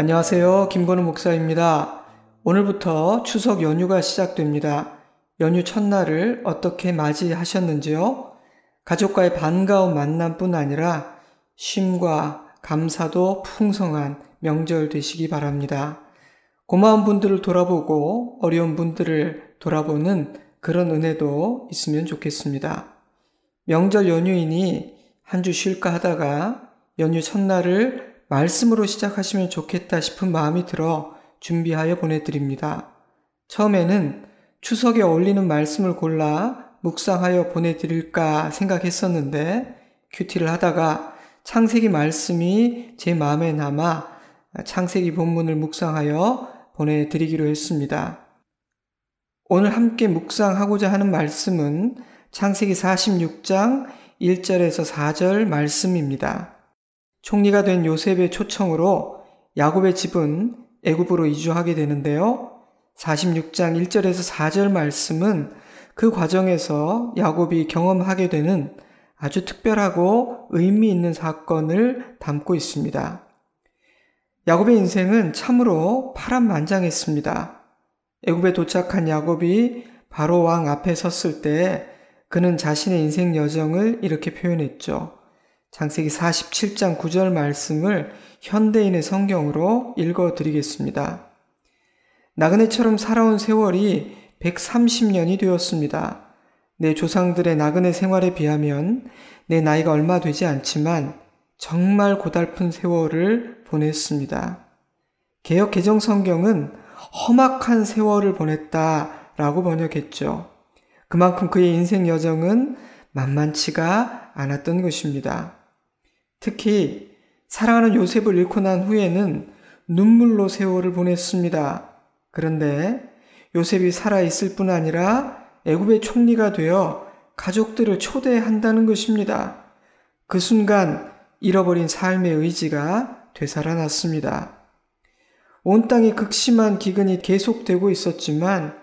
안녕하세요. 김건우 목사입니다. 오늘부터 추석 연휴가 시작됩니다. 연휴 첫날을 어떻게 맞이하셨는지요? 가족과의 반가운 만남뿐 아니라 쉼과 감사도 풍성한 명절 되시기 바랍니다. 고마운 분들을 돌아보고 어려운 분들을 돌아보는 그런 은혜도 있으면 좋겠습니다. 명절 연휴이니 한 주 쉴까 하다가 연휴 첫날을 말씀으로 시작하시면 좋겠다 싶은 마음이 들어 준비하여 보내드립니다. 처음에는 추석에 어울리는 말씀을 골라 묵상하여 보내드릴까 생각했었는데 큐티를 하다가 창세기 말씀이 제 마음에 남아 창세기 본문을 묵상하여 보내드리기로 했습니다. 오늘 함께 묵상하고자 하는 말씀은 창세기 46장 1절에서 4절 말씀입니다. 총리가 된 요셉의 초청으로 야곱의 집은 애굽으로 이주하게 되는데요. 46장 1절에서 4절 말씀은 그 과정에서 야곱이 경험하게 되는 아주 특별하고 의미 있는 사건을 담고 있습니다. 야곱의 인생은 참으로 파란만장했습니다. 애굽에 도착한 야곱이 바로 왕 앞에 섰을 때 그는 자신의 인생 여정을 이렇게 표현했죠. 창세기 47장 9절 말씀을 현대인의 성경으로 읽어드리겠습니다. 나그네처럼 살아온 세월이 130년이 되었습니다. 내 조상들의 나그네 생활에 비하면 내 나이가 얼마 되지 않지만 정말 고달픈 세월을 보냈습니다. 개역 개정 성경은 험악한 세월을 보냈다라고 번역했죠. 그만큼 그의 인생 여정은 만만치가 않았던 것입니다. 특히 사랑하는 요셉을 잃고 난 후에는 눈물로 세월을 보냈습니다. 그런데 요셉이 살아있을 뿐 아니라 애굽의 총리가 되어 가족들을 초대한다는 것입니다. 그 순간 잃어버린 삶의 의지가 되살아났습니다. 온 땅에 극심한 기근이 계속되고 있었지만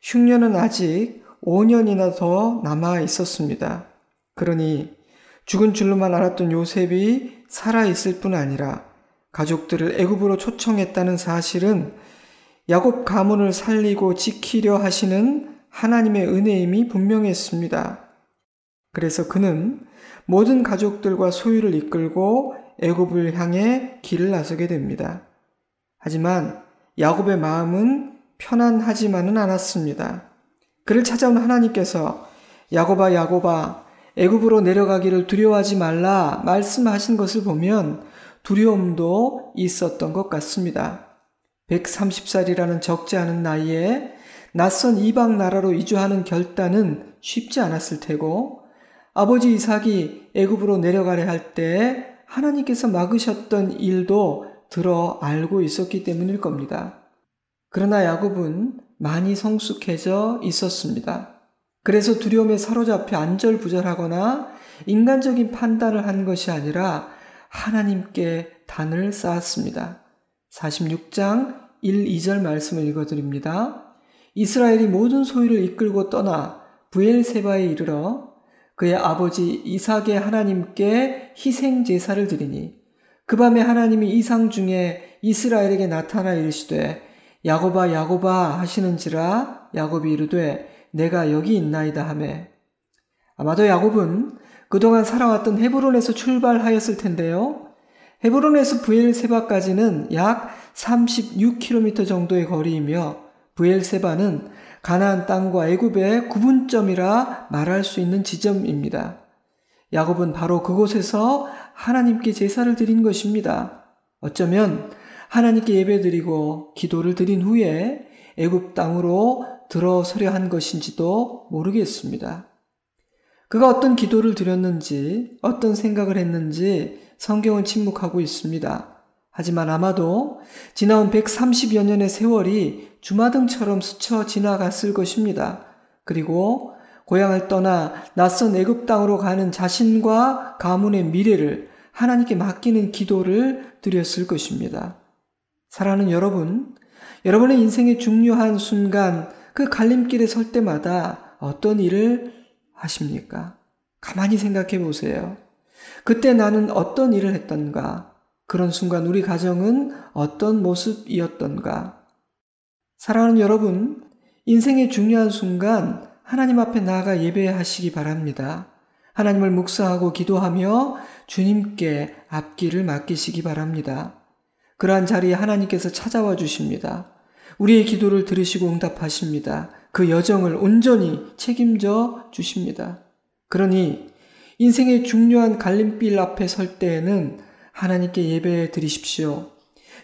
흉년은 아직 5년이나 더 남아 있었습니다. 그러니 죽은 줄로만 알았던 요셉이 살아있을 뿐 아니라 가족들을 애굽으로 초청했다는 사실은 야곱 가문을 살리고 지키려 하시는 하나님의 은혜임이 분명했습니다. 그래서 그는 모든 가족들과 소유를 이끌고 애굽을 향해 길을 나서게 됩니다. 하지만 야곱의 마음은 편안하지만은 않았습니다. 그를 찾아온 하나님께서 야곱아 야곱아 애굽으로 내려가기를 두려워하지 말라 말씀하신 것을 보면 두려움도 있었던 것 같습니다. 130살이라는 적지 않은 나이에 낯선 이방 나라로 이주하는 결단은 쉽지 않았을 테고 아버지 이삭이 애굽으로 내려가려 할 때 하나님께서 막으셨던 일도 들어 알고 있었기 때문일 겁니다. 그러나 야곱은 많이 성숙해져 있었습니다. 그래서 두려움에 사로잡혀 안절부절하거나 인간적인 판단을 한 것이 아니라 하나님께 단을 쌓았습니다. 46장 1, 2절 말씀을 읽어드립니다. 이스라엘이 모든 소유를 이끌고 떠나 브엘세바에 이르러 그의 아버지 이삭의 하나님께 희생제사를 드리니 그 밤에 하나님이 이상 중에 이스라엘에게 나타나 이르시되 야곱아 야곱아 하시는지라 야곱이 이르되 내가 여기 있나이다 하매 아마도 야곱은 그동안 살아왔던 헤브론에서 출발하였을 텐데요. 헤브론에서 브엘세바까지는 약 36km 정도의 거리이며 브엘세바는 가나안 땅과 애굽의 구분점이라 말할 수 있는 지점입니다. 야곱은 바로 그곳에서 하나님께 제사를 드린 것입니다. 어쩌면 하나님께 예배드리고 기도를 드린 후에 애굽 땅으로 들어서려 한 것인지도 모르겠습니다. 그가 어떤 기도를 드렸는지 어떤 생각을 했는지 성경은 침묵하고 있습니다. 하지만 아마도 지나온 130여 년의 세월이 주마등처럼 스쳐 지나갔을 것입니다. 그리고 고향을 떠나 낯선 애굽 땅으로 가는 자신과 가문의 미래를 하나님께 맡기는 기도를 드렸을 것입니다. 사랑하는 여러분, 여러분의 인생의 중요한 순간 그 갈림길에 설 때마다 어떤 일을 하십니까? 가만히 생각해 보세요. 그때 나는 어떤 일을 했던가? 그런 순간 우리 가정은 어떤 모습이었던가? 사랑하는 여러분, 인생의 중요한 순간 하나님 앞에 나아가 예배하시기 바랍니다. 하나님을 묵상하고 기도하며 주님께 앞길을 맡기시기 바랍니다. 그러한 자리에 하나님께서 찾아와 주십니다. 우리의 기도를 들으시고 응답하십니다. 그 여정을 온전히 책임져 주십니다. 그러니 인생의 중요한 갈림길 앞에 설 때에는 하나님께 예배 드리십시오.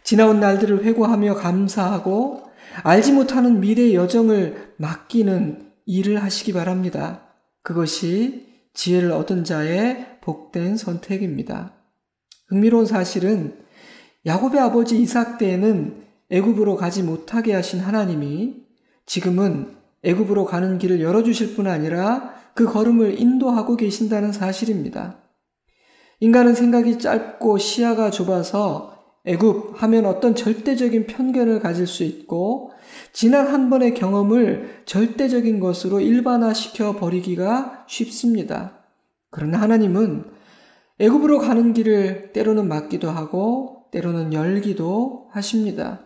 지나온 날들을 회고하며 감사하고 알지 못하는 미래의 여정을 맡기는 일을 하시기 바랍니다. 그것이 지혜를 얻은 자의 복된 선택입니다. 흥미로운 사실은 야곱의 아버지 이삭 때에는 애굽으로 가지 못하게 하신 하나님이 지금은 애굽으로 가는 길을 열어주실 뿐 아니라 그 걸음을 인도하고 계신다는 사실입니다. 인간은 생각이 짧고 시야가 좁아서 애굽 하면 어떤 절대적인 편견을 가질 수 있고 지난 한 번의 경험을 절대적인 것으로 일반화시켜 버리기가 쉽습니다. 그러나 하나님은 애굽으로 가는 길을 때로는 막기도 하고 때로는 열기도 하십니다.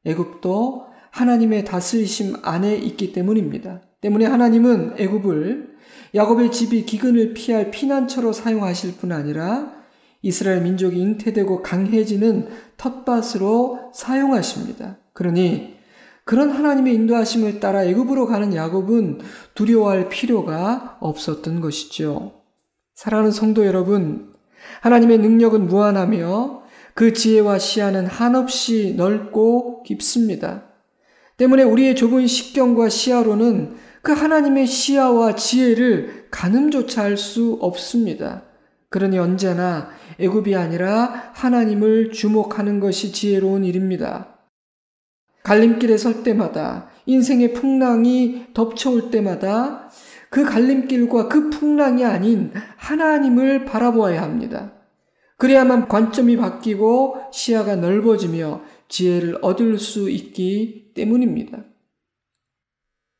애굽도 하나님의 다스리심 안에 있기 때문입니다. 때문에 하나님은 애굽을 야곱의 집이 기근을 피할 피난처로 사용하실 뿐 아니라 이스라엘 민족이 잉태되고 강해지는 텃밭으로 사용하십니다. 그러니 그런 하나님의 인도하심을 따라 애굽으로 가는 야곱은 두려워할 필요가 없었던 것이죠. 사랑하는 성도 여러분, 하나님의 능력은 무한하며 그 지혜와 시야는 한없이 넓고 깊습니다. 때문에 우리의 좁은 식견과 시야로는 그 하나님의 시야와 지혜를 가늠조차 할 수 없습니다. 그러니 언제나 애굽이 아니라 하나님을 주목하는 것이 지혜로운 일입니다. 갈림길에 설 때마다, 인생의 풍랑이 덮쳐올 때마다 그 갈림길과 그 풍랑이 아닌 하나님을 바라보아야 합니다. 그래야만 관점이 바뀌고 시야가 넓어지며 지혜를 얻을 수 있기 때문입니다.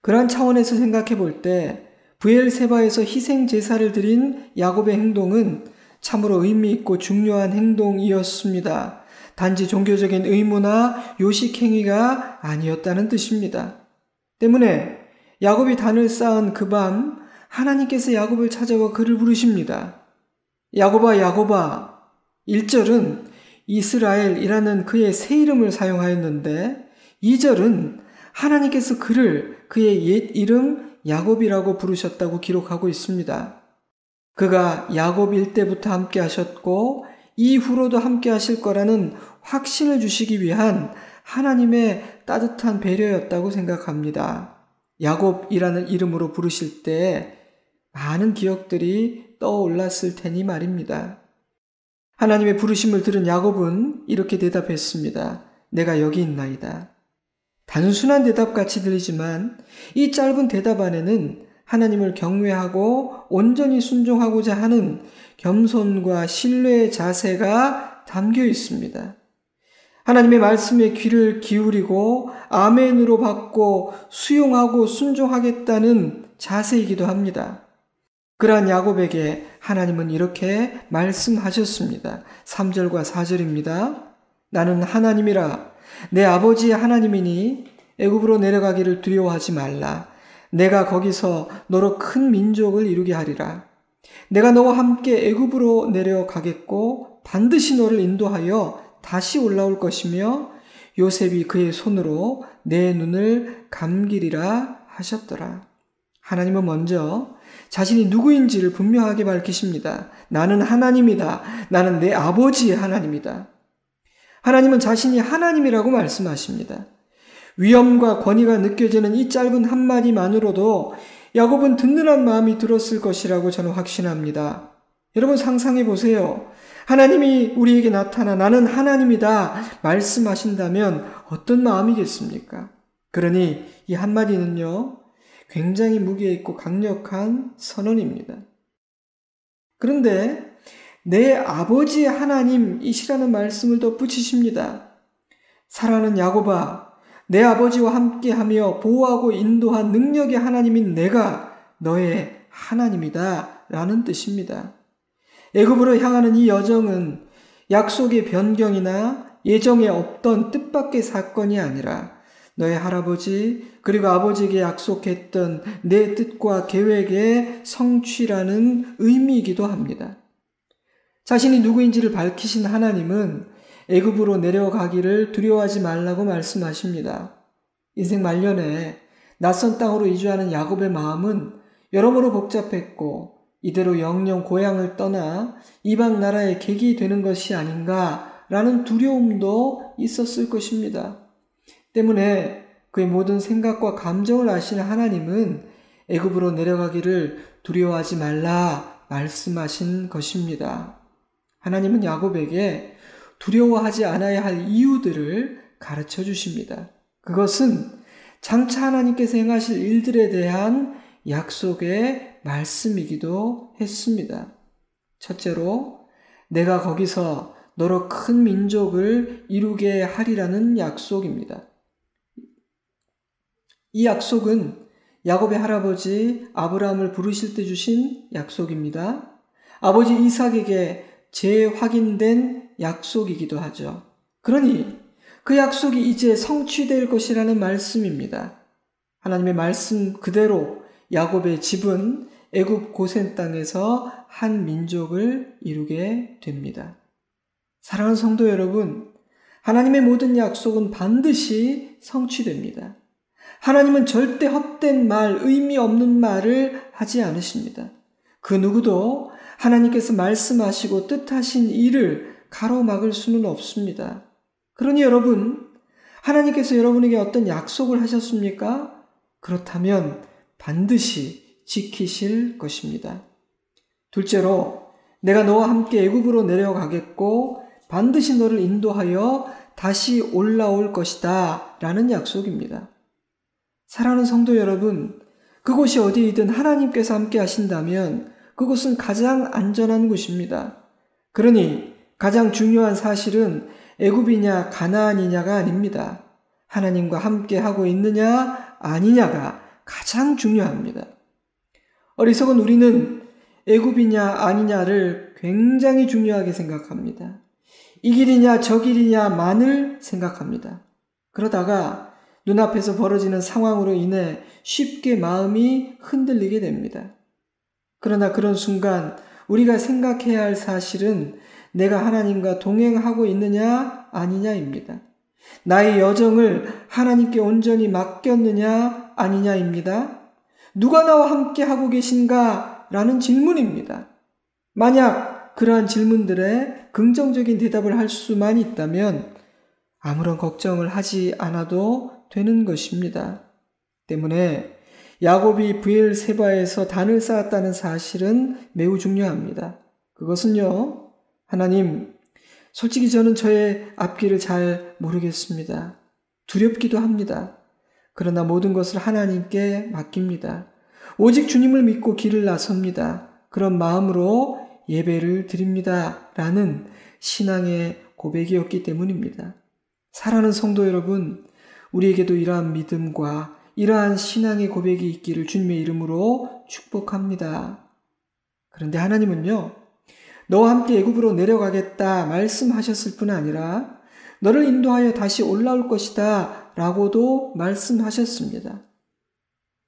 그러한 차원에서 생각해 볼 때 브엘세바에서 희생 제사를 드린 야곱의 행동은 참으로 의미 있고 중요한 행동이었습니다. 단지 종교적인 의무나 요식 행위가 아니었다는 뜻입니다. 때문에 야곱이 단을 쌓은 그 밤 하나님께서 야곱을 찾아와 그를 부르십니다. 야곱아 야곱아. 1절은 이스라엘이라는 그의 새 이름을 사용하였는데 2절은 하나님께서 그를 그의 옛 이름 야곱이라고 부르셨다고 기록하고 있습니다. 그가 야곱일 때부터 함께 하셨고 이후로도 함께 하실 거라는 확신을 주시기 위한 하나님의 따뜻한 배려였다고 생각합니다. 야곱이라는 이름으로 부르실 때 많은 기억들이 떠올랐을 테니 말입니다. 하나님의 부르심을 들은 야곱은 이렇게 대답했습니다. 내가 여기 있나이다. 단순한 대답같이 들리지만 이 짧은 대답 안에는 하나님을 경외하고 온전히 순종하고자 하는 겸손과 신뢰의 자세가 담겨 있습니다. 하나님의 말씀에 귀를 기울이고 아멘으로 받고 수용하고 순종하겠다는 자세이기도 합니다. 그러한 야곱에게 하나님은 이렇게 말씀하셨습니다. 3절과 4절입니다. 나는 하나님이라 내 아버지의 하나님이니 애굽으로 내려가기를 두려워하지 말라. 내가 거기서 너로 큰 민족을 이루게 하리라. 내가 너와 함께 애굽으로 내려가겠고 반드시 너를 인도하여 다시 올라올 것이며 요셉이 그의 손으로 내 눈을 감기리라 하셨더라. 하나님은 먼저 자신이 누구인지를 분명하게 밝히십니다. 나는 하나님이다. 나는 내 아버지의 하나님이다. 하나님은 자신이 하나님이라고 말씀하십니다. 위엄과 권위가 느껴지는 이 짧은 한마디만으로도 야곱은 든든한 마음이 들었을 것이라고 저는 확신합니다. 여러분 상상해 보세요. 하나님이 우리에게 나타나 나는 하나님이다 말씀하신다면 어떤 마음이겠습니까? 그러니 이 한마디는요, 굉장히 무게 있고 강력한 선언입니다. 그런데 내 아버지의 하나님이시라는 말씀을 덧붙이십니다. 사랑하는 야곱아, 내 아버지와 함께하며 보호하고 인도한 능력의 하나님인 내가 너의 하나님이다 라는 뜻입니다. 애굽으로 향하는 이 여정은 약속의 변경이나 예정에 없던 뜻밖의 사건이 아니라 너의 할아버지 그리고 아버지에게 약속했던 내 뜻과 계획의 성취라는 의미이기도 합니다. 자신이 누구인지를 밝히신 하나님은 애굽으로 내려가기를 두려워하지 말라고 말씀하십니다. 인생 말년에 낯선 땅으로 이주하는 야곱의 마음은 여러모로 복잡했고 이대로 영영 고향을 떠나 이방 나라의 객이 되는 것이 아닌가라는 두려움도 있었을 것입니다. 때문에 그의 모든 생각과 감정을 아시는 하나님은 애굽으로 내려가기를 두려워하지 말라 말씀하신 것입니다. 하나님은 야곱에게 두려워하지 않아야 할 이유들을 가르쳐 주십니다. 그것은 장차 하나님께서 행하실 일들에 대한 약속의 말씀이기도 했습니다. 첫째로, 내가 거기서 너로 큰 민족을 이루게 하리라는 약속입니다. 이 약속은 야곱의 할아버지 아브라함을 부르실 때 주신 약속입니다. 아버지 이삭에게 재확인된 약속이기도 하죠. 그러니 그 약속이 이제 성취될 것이라는 말씀입니다. 하나님의 말씀 그대로 야곱의 집은 애굽 고센 땅에서 한 민족을 이루게 됩니다. 사랑하는 성도 여러분, 하나님의 모든 약속은 반드시 성취됩니다. 하나님은 절대 헛된 말, 의미 없는 말을 하지 않으십니다. 그 누구도 하나님께서 말씀하시고 뜻하신 일을 가로막을 수는 없습니다. 그러니 여러분, 하나님께서 여러분에게 어떤 약속을 하셨습니까? 그렇다면 반드시 지키실 것입니다. 둘째로, 내가 너와 함께 애굽으로 내려가겠고 반드시 너를 인도하여 다시 올라올 것이다 라는 약속입니다. 사랑하는 성도 여러분, 그곳이 어디이든 하나님께서 함께 하신다면 그곳은 가장 안전한 곳입니다. 그러니 가장 중요한 사실은 애굽이냐 가나안이냐가 아닙니다. 하나님과 함께 하고 있느냐 아니냐가 가장 중요합니다. 어리석은 우리는 애굽이냐 아니냐를 굉장히 중요하게 생각합니다. 이 길이냐 저 길이냐만을 생각합니다. 그러다가 눈앞에서 벌어지는 상황으로 인해 쉽게 마음이 흔들리게 됩니다. 그러나 그런 순간 우리가 생각해야 할 사실은 내가 하나님과 동행하고 있느냐 아니냐입니다. 나의 여정을 하나님께 온전히 맡겼느냐 아니냐입니다. 누가 나와 함께 하고 계신가? 라는 질문입니다. 만약 그러한 질문들에 긍정적인 대답을 할 수만 있다면 아무런 걱정을 하지 않아도 되는 것입니다. 때문에 야곱이 브엘세바에서 단을 쌓았다는 사실은 매우 중요합니다. 그것은요, 하나님, 솔직히 저는 저의 앞길을 잘 모르겠습니다. 두렵기도 합니다. 그러나 모든 것을 하나님께 맡깁니다. 오직 주님을 믿고 길을 나섭니다. 그런 마음으로 예배를 드립니다. 라는 신앙의 고백이었기 때문입니다. 사랑하는 성도 여러분, 우리에게도 이러한 믿음과 이러한 신앙의 고백이 있기를 주님의 이름으로 축복합니다. 그런데 하나님은요, 너와 함께 애굽으로 내려가겠다 말씀하셨을 뿐 아니라 너를 인도하여 다시 올라올 것이다 라고도 말씀하셨습니다.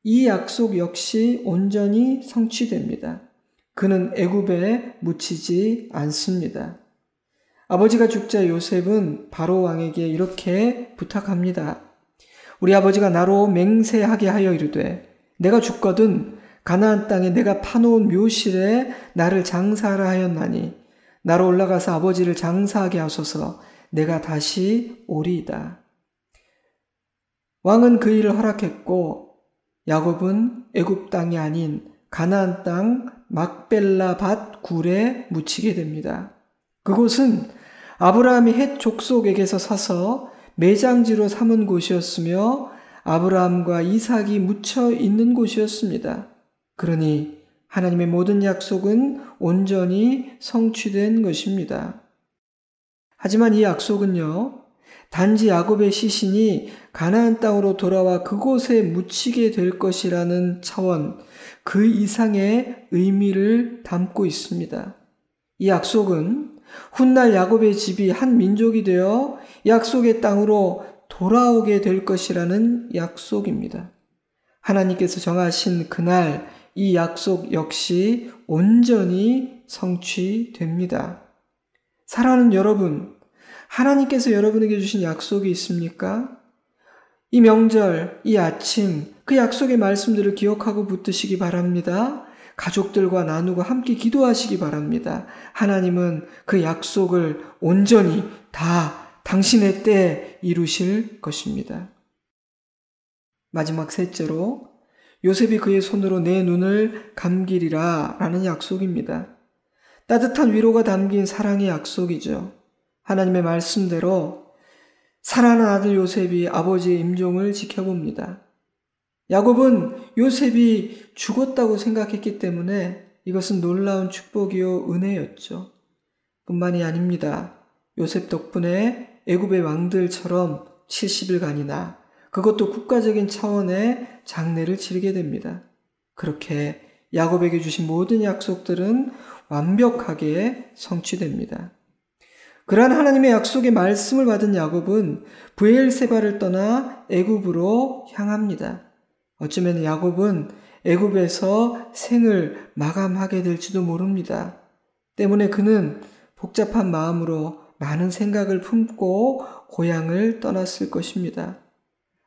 이 약속 역시 온전히 성취됩니다. 그는 애굽에 묻히지 않습니다. 아버지가 죽자 요셉은 바로 왕에게 이렇게 부탁합니다. 우리 아버지가 나로 맹세하게 하여 이르되 내가 죽거든 가나안 땅에 내가 파놓은 묘실에 나를 장사하라 하였나니 나로 올라가서 아버지를 장사하게 하소서 내가 다시 오리이다. 왕은 그 일을 허락했고 야곱은 애굽 땅이 아닌 가나안 땅 막벨라 밭 굴에 묻히게 됩니다. 그곳은 아브라함이 헷 족속에게서 사서 매장지로 삼은 곳이었으며 아브라함과 이삭이 묻혀 있는 곳이었습니다. 그러니 하나님의 모든 약속은 온전히 성취된 것입니다. 하지만 이 약속은요, 단지 야곱의 시신이 가나안 땅으로 돌아와 그곳에 묻히게 될 것이라는 차원, 그 이상의 의미를 담고 있습니다. 이 약속은 훗날 야곱의 집이 한 민족이 되어 약속의 땅으로 돌아오게 될 것이라는 약속입니다. 하나님께서 정하신 그날 이 약속 역시 온전히 성취됩니다. 사랑하는 여러분, 하나님께서 여러분에게 주신 약속이 있습니까? 이 명절, 이 아침, 그 약속의 말씀들을 기억하고 붙드시기 바랍니다. 가족들과 나누고 함께 기도하시기 바랍니다. 하나님은 그 약속을 온전히 다 당신의 때에 이루실 것입니다. 마지막 셋째로 요셉이 그의 손으로 내 눈을 감기리라 라는 약속입니다. 따뜻한 위로가 담긴 사랑의 약속이죠. 하나님의 말씀대로 사랑하는 아들 요셉이 아버지의 임종을 지켜봅니다. 야곱은 요셉이 죽었다고 생각했기 때문에 이것은 놀라운 축복이요 은혜였죠. 뿐만이 아닙니다. 요셉 덕분에 애굽의 왕들처럼 70일간이나 그것도 국가적인 차원의 장례를 치르게 됩니다. 그렇게 야곱에게 주신 모든 약속들은 완벽하게 성취됩니다. 그러한 하나님의 약속의 말씀을 받은 야곱은 브엘세바를 떠나 애굽으로 향합니다. 어쩌면 야곱은 애굽에서 생을 마감하게 될지도 모릅니다. 때문에 그는 복잡한 마음으로 많은 생각을 품고 고향을 떠났을 것입니다.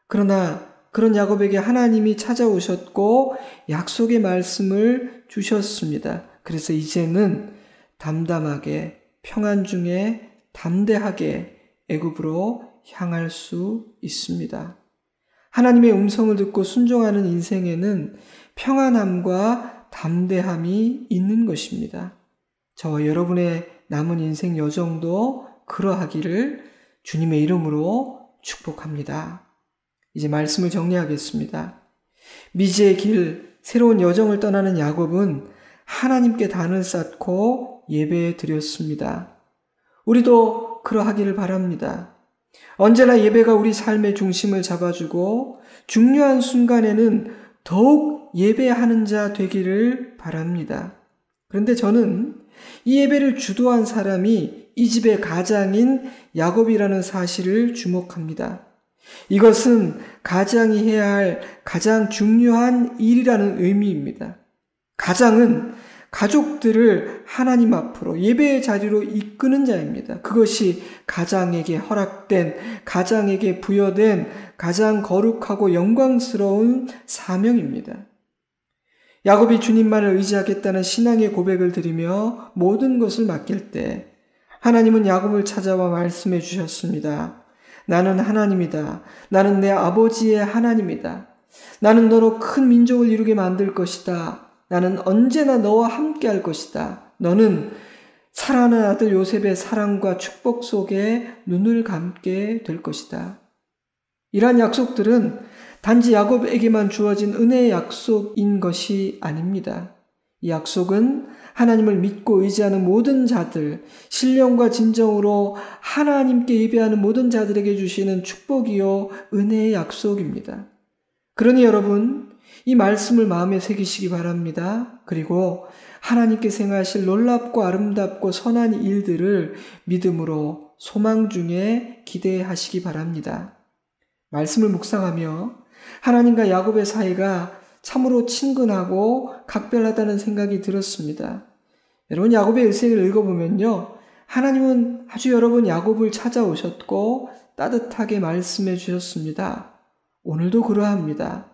그러나 그런 야곱에게 하나님이 찾아오셨고 약속의 말씀을 주셨습니다. 그래서 이제는 담담하게 평안 중에 담대하게 애굽으로 향할 수 있습니다. 하나님의 음성을 듣고 순종하는 인생에는 평안함과 담대함이 있는 것입니다. 저와 여러분의 남은 인생 여정도 그러하기를 주님의 이름으로 축복합니다. 이제 말씀을 정리하겠습니다. 미지의 길, 새로운 여정을 떠나는 야곱은 하나님께 단을 쌓고 예배해 드렸습니다. 우리도 그러하기를 바랍니다. 언제나 예배가 우리 삶의 중심을 잡아주고 중요한 순간에는 더욱 예배하는 자 되기를 바랍니다. 그런데 저는 이 예배를 주도한 사람이 이 집의 가장인 야곱이라는 사실을 주목합니다. 이것은 가장이 해야 할 가장 중요한 일이라는 의미입니다. 가장은 가족들을 하나님 앞으로 예배의 자리로 이끄는 자입니다. 그것이 가장에게 허락된, 가장에게 부여된 가장 거룩하고 영광스러운 사명입니다. 야곱이 주님만을 의지하겠다는 신앙의 고백을 드리며 모든 것을 맡길 때 하나님은 야곱을 찾아와 말씀해 주셨습니다. 나는 하나님이다. 나는 내 아버지의 하나님이다. 나는 너로 큰 민족을 이루게 만들 것이다. 나는 언제나 너와 함께 할 것이다. 너는 사랑하는 아들 요셉의 사랑과 축복 속에 눈을 감게 될 것이다. 이러한 약속들은 단지 야곱에게만 주어진 은혜의 약속인 것이 아닙니다. 이 약속은 하나님을 믿고 의지하는 모든 자들, 신령과 진정으로 하나님께 예배하는 모든 자들에게 주시는 축복이요 은혜의 약속입니다. 그러니 여러분, 이 말씀을 마음에 새기시기 바랍니다. 그리고 하나님께 행하실 놀랍고 아름답고 선한 일들을 믿음으로 소망 중에 기대하시기 바랍니다. 말씀을 묵상하며 하나님과 야곱의 사이가 참으로 친근하고 각별하다는 생각이 들었습니다. 여러분, 야곱의 일생을 읽어보면요, 하나님은 아주 여러 번 야곱을 찾아오셨고 따뜻하게 말씀해 주셨습니다. 오늘도 그러합니다.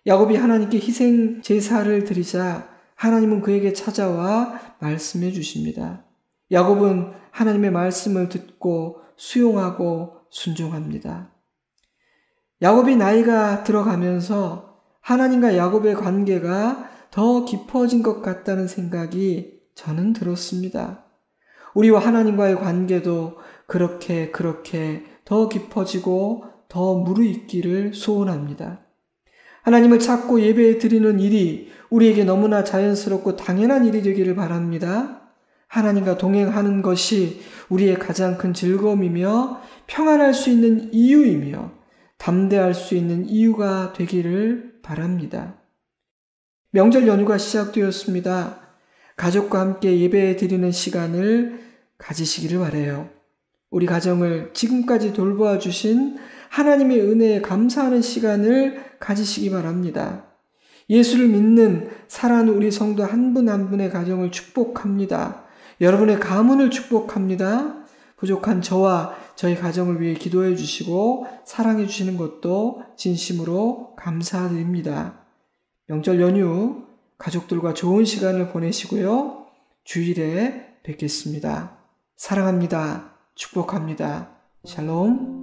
야곱이 하나님께 희생 제사를 드리자 하나님은 그에게 찾아와 말씀해 주십니다. 야곱은 하나님의 말씀을 듣고 수용하고 순종합니다. 야곱이 나이가 들어가면서 하나님과 야곱의 관계가 더 깊어진 것 같다는 생각이 저는 들었습니다. 우리와 하나님과의 관계도 그렇게 더 깊어지고 더 무르익기를 소원합니다. 하나님을 찾고 예배 드리는 일이 우리에게 너무나 자연스럽고 당연한 일이 되기를 바랍니다. 하나님과 동행하는 것이 우리의 가장 큰 즐거움이며 평안할 수 있는 이유이며 담대할 수 있는 이유가 되기를 바랍니다. 명절 연휴가 시작되었습니다. 가족과 함께 예배 드리는 시간을 가지시기를 바라요. 우리 가정을 지금까지 돌보아 주신 하나님의 은혜에 감사하는 시간을 가지시기 바랍니다. 예수를 믿는 사랑하는 우리 성도 한 분 한 분의 가정을 축복합니다. 여러분의 가문을 축복합니다. 부족한 저와 저희 가정을 위해 기도해 주시고 사랑해 주시는 것도 진심으로 감사드립니다. 명절 연휴 가족들과 좋은 시간을 보내시고요. 주일에 뵙겠습니다. 사랑합니다. 축복합니다. 샬롬.